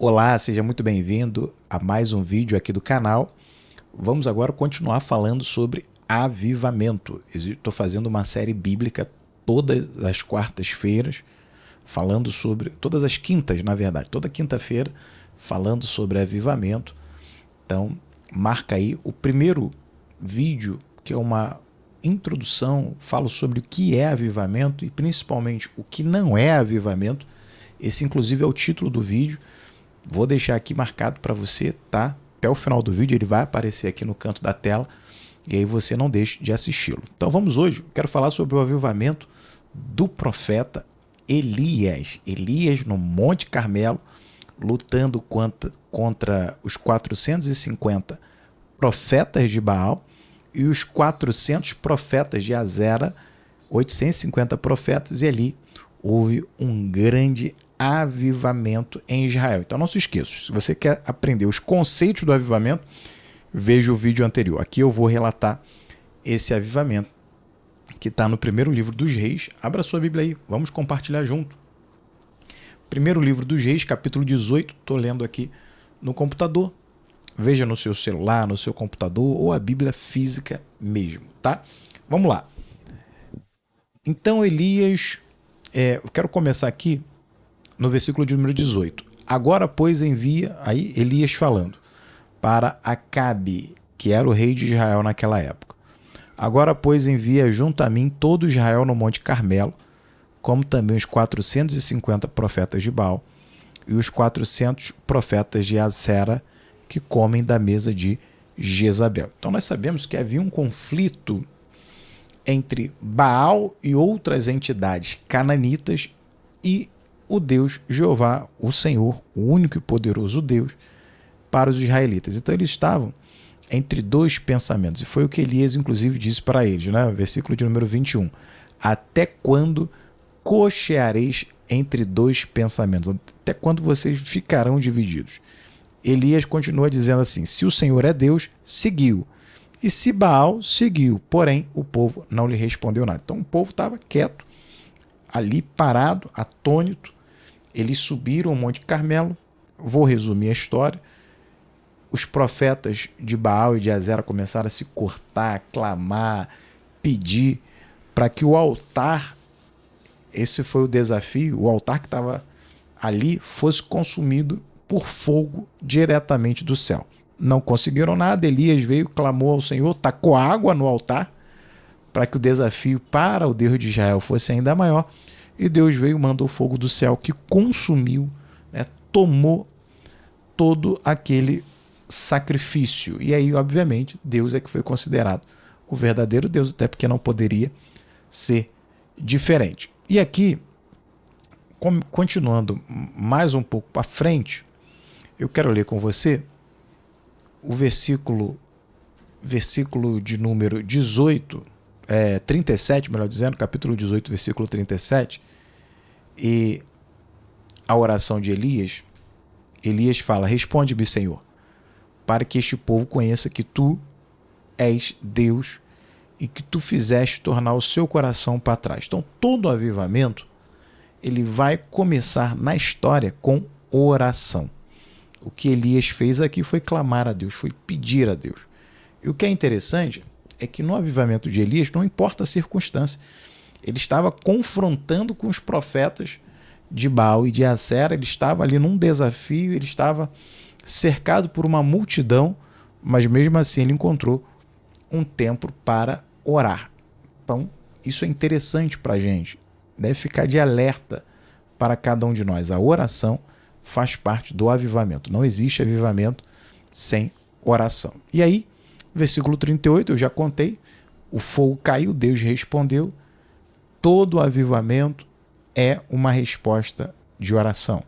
Olá, seja muito bem-vindo a mais um vídeo aqui do canal. Vamos agora continuar falando sobre avivamento. Estou fazendo uma série bíblica todas as quartas-feiras, falando sobre, todas as quintas, na verdade, toda quinta-feira, falando sobre avivamento. Então, marca aí o primeiro vídeo, que é uma introdução, falo sobre o que é avivamento e principalmente o que não é avivamento. Esse, inclusive, é o título do vídeo. Vou deixar aqui marcado para você, tá? Até o final do vídeo ele vai aparecer aqui no canto da tela e aí você não deixe de assisti-lo. Então vamos hoje, quero falar sobre o avivamento do profeta Elias. Elias no Monte Carmelo, lutando contra os 450 profetas de Baal e os 400 profetas de Azera, 850 profetas, e ali houve um grande avivamento em Israel. Então não se esqueça, se você quer aprender os conceitos do avivamento, veja o vídeo anterior. Aqui eu vou relatar esse avivamento que está no primeiro livro dos Reis. Abra sua Bíblia aí, vamos compartilhar junto. Primeiro livro dos Reis, capítulo 18, estou lendo aqui no computador. Veja no seu celular, no seu computador ou a Bíblia física mesmo, tá? Vamos lá. Então Elias, eu quero começar aqui no versículo de número 18. Agora, pois, envia, aí Elias falando, para Acabe, que era o rei de Israel naquela época. Agora, pois, envia junto a mim todo Israel no Monte Carmelo, como também os 450 profetas de Baal e os 400 profetas de Azera, que comem da mesa de Jezabel. Então nós sabemos que havia um conflito entre Baal e outras entidades cananitas e o Deus Jeová, o Senhor, o único e poderoso Deus, para os israelitas. Então eles estavam entre dois pensamentos, e foi o que Elias inclusive disse para eles, né? Versículo de número 21. Até quando cocheareis entre dois pensamentos? Até quando vocês ficarão divididos? Elias continua dizendo assim, se o Senhor é Deus, seguiu. E se Baal, seguiu. Porém, o povo não lhe respondeu nada. Então o povo estava quieto, ali parado, atônito. Eles subiram o Monte Carmelo. Vou resumir a história. Os profetas de Baal e de Azera começaram a se cortar, clamar, pedir para que o altar, esse foi o desafio, o altar que estava ali fosse consumido por fogo diretamente do céu. Não conseguiram nada. Elias veio, clamou ao Senhor, tacou água no altar para que o desafio para o Deus de Israel fosse ainda maior. E Deus veio e mandou fogo do céu que consumiu, né, tomou todo aquele sacrifício. E aí, obviamente, Deus é que foi considerado o verdadeiro Deus, até porque não poderia ser diferente. E aqui, continuando mais um pouco para frente, eu quero ler com você o versículo de número 18, 37, melhor dizendo, capítulo 18, versículo 37, e a oração de Elias. Elias fala, responde-me, Senhor, para que este povo conheça que tu és Deus e que tu fizeste tornar o seu coração para trás. Então, todo avivamento, ele vai começar na história com oração. O que Elias fez aqui foi clamar a Deus, foi pedir a Deus. E o que é interessante é que no avivamento de Elias, não importa a circunstância, ele estava confrontando com os profetas de Baal e de Azera, ele estava ali num desafio, ele estava cercado por uma multidão, mas mesmo assim ele encontrou um tempo para orar. Então, isso é interessante para a gente, deve ficar de alerta para cada um de nós. A oração faz parte do avivamento. Não existe avivamento sem oração. E aí, versículo 38, eu já contei, o fogo caiu, Deus respondeu. Todo avivamento é uma resposta de oração.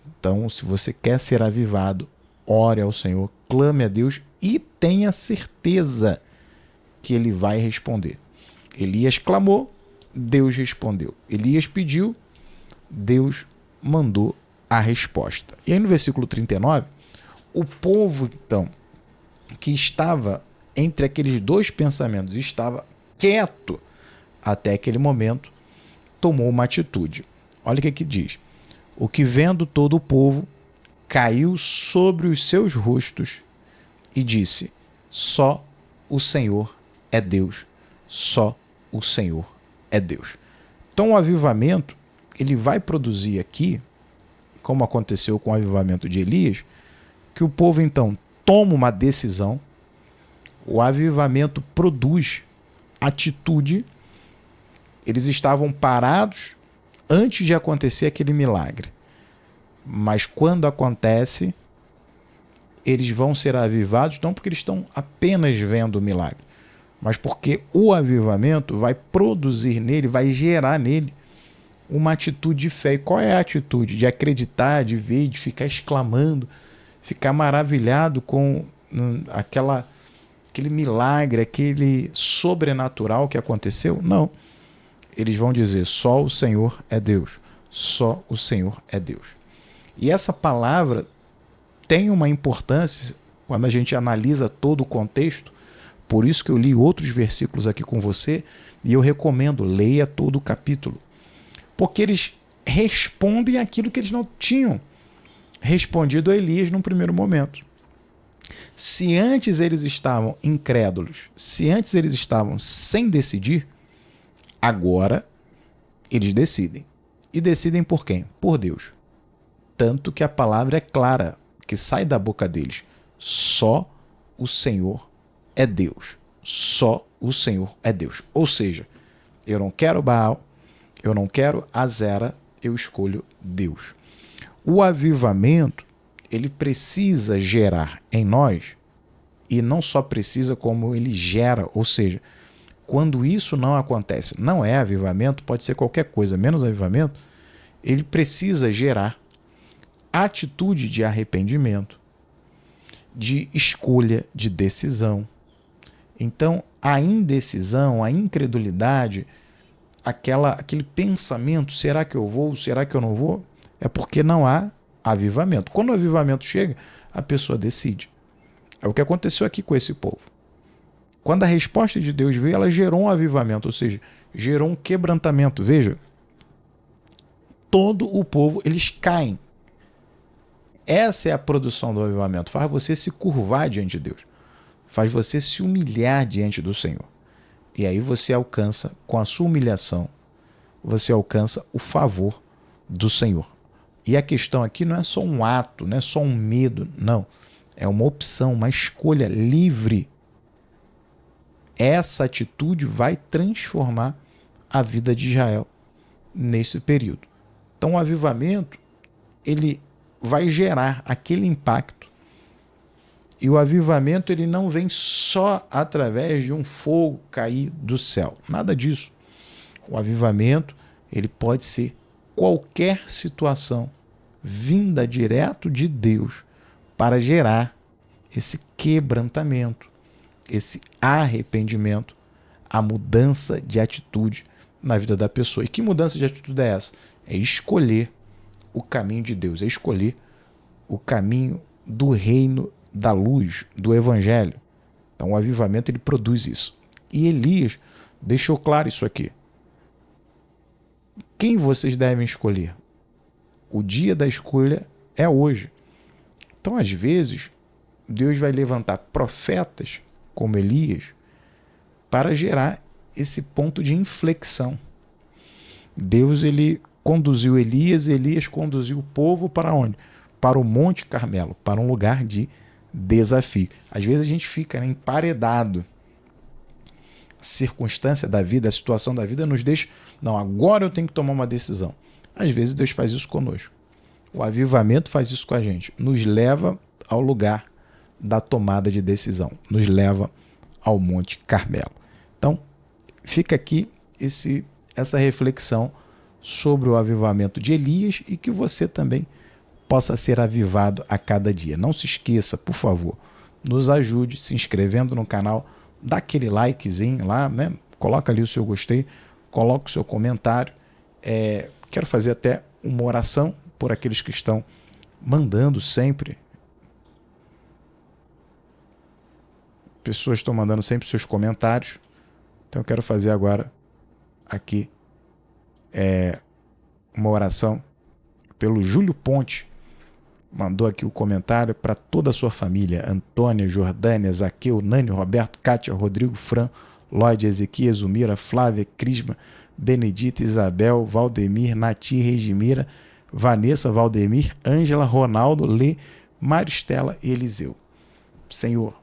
Então, se você quer ser avivado, ore ao Senhor, clame a Deus e tenha certeza que Ele vai responder. Elias clamou, Deus respondeu. Elias pediu, Deus mandou a resposta. E aí no versículo 39, o povo, então, que estava entre aqueles dois pensamentos, estava quieto até aquele momento, tomou uma atitude. Olha o que diz. O que vendo todo o povo caiu sobre os seus rostos e disse: só o Senhor é Deus, só o Senhor é Deus. Então o avivamento, ele vai produzir aqui, como aconteceu com o avivamento de Elias, que o povo então toma uma decisão, o avivamento produz atitude, eles estavam parados antes de acontecer aquele milagre. Mas quando acontece, eles vão ser avivados, não porque eles estão apenas vendo o milagre, mas porque o avivamento vai produzir nele, vai gerar nele uma atitude de fé. E qual é a atitude? De acreditar, de ver, de ficar exclamando, ficar maravilhado com aquele milagre, aquele sobrenatural que aconteceu? Não. Eles vão dizer: só o Senhor é Deus, só o Senhor é Deus. E essa palavra tem uma importância quando a gente analisa todo o contexto. Por isso que eu li outros versículos aqui com você e eu recomendo, leia todo o capítulo. Porque eles respondem aquilo que eles não tinham respondido a Elias num primeiro momento. Se antes eles estavam incrédulos, se antes eles estavam sem decidir, agora eles decidem. E decidem por quem? Por Deus. Tanto que a palavra é clara, que sai da boca deles: só o Senhor é Deus. Só o Senhor é Deus. Ou seja, eu não quero Baal, eu não quero Azera, eu escolho Deus. O avivamento, ele precisa gerar em nós, e não só precisa, como ele gera. Ou seja, quando isso não acontece, não é avivamento, pode ser qualquer coisa, menos avivamento, ele precisa gerar atitude de arrependimento, de escolha, de decisão. Então, a indecisão, a incredulidade, aquele pensamento: será que eu vou, será que eu não vou? É porque não há avivamento. Quando o avivamento chega, a pessoa decide. É o que aconteceu aqui com esse povo. Quando a resposta de Deus veio, ela gerou um avivamento, ou seja, gerou um quebrantamento. Veja, todo o povo, eles caem. Essa é a produção do avivamento. Faz você se curvar diante de Deus. Faz você se humilhar diante do Senhor. E aí você alcança, com a sua humilhação, você alcança o favor do Senhor. E a questão aqui não é só um ato, não é só um medo, não. É uma opção, uma escolha livre. Essa atitude vai transformar a vida de Israel nesse período. Então o avivamento, ele vai gerar aquele impacto. E o avivamento, ele não vem só através de um fogo cair do céu. Nada disso. O avivamento, ele pode ser qualquer situação vinda direto de Deus para gerar esse quebrantamento, esse arrependimento, a mudança de atitude na vida da pessoa. E que mudança de atitude é essa? É escolher o caminho de Deus, é escolher o caminho do reino da luz, do evangelho. Então o avivamento, ele produz isso. E Elias deixou claro isso aqui. Quem vocês devem escolher? O dia da escolha é hoje. Então, às vezes, Deus vai levantar profetas como Elias para gerar esse ponto de inflexão. Deus, ele conduziu Elias, Elias conduziu o povo para onde? Para o Monte Carmelo, para um lugar de desafio. Às vezes a gente fica, né, emparedado. A circunstância da vida, a situação da vida nos deixa: não, agora eu tenho que tomar uma decisão. Às vezes Deus faz isso conosco. O avivamento faz isso com a gente. Nos leva ao lugar da tomada de decisão. Nos leva ao Monte Carmelo. Então, fica aqui essa reflexão sobre o avivamento de Elias, e que você também possa ser avivado a cada dia. Não se esqueça, por favor, nos ajude se inscrevendo no canal, dá aquele likezinho lá, né? Coloca ali o seu gostei, coloca o seu comentário. Quero fazer até uma oração por aqueles que estão mandando sempre. Pessoas estão mandando sempre seus comentários. Então eu quero fazer agora aqui uma oração pelo Júlio Ponte, mandou aqui o comentário para toda a sua família: Antônia, Jordânia, Zaqueu, Nani, Roberto, Kátia, Rodrigo, Fran, Lloyd, Ezequias, Zumira, Flávia, Crisma, Benedita, Isabel, Valdemir, Nati, Regimira, Vanessa, Valdemir, Ângela, Ronaldo, Lê, Maristela e Eliseu. Senhor,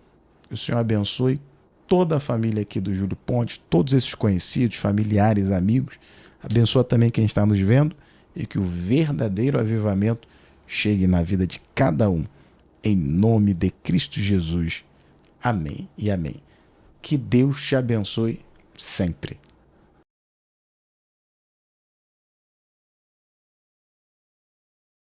o Senhor abençoe toda a família aqui do Júlio Pontes, todos esses conhecidos, familiares, amigos. Abençoa também quem está nos vendo e que o verdadeiro avivamento chegue na vida de cada um. Em nome de Cristo Jesus. Amém e amém. Que Deus te abençoe sempre.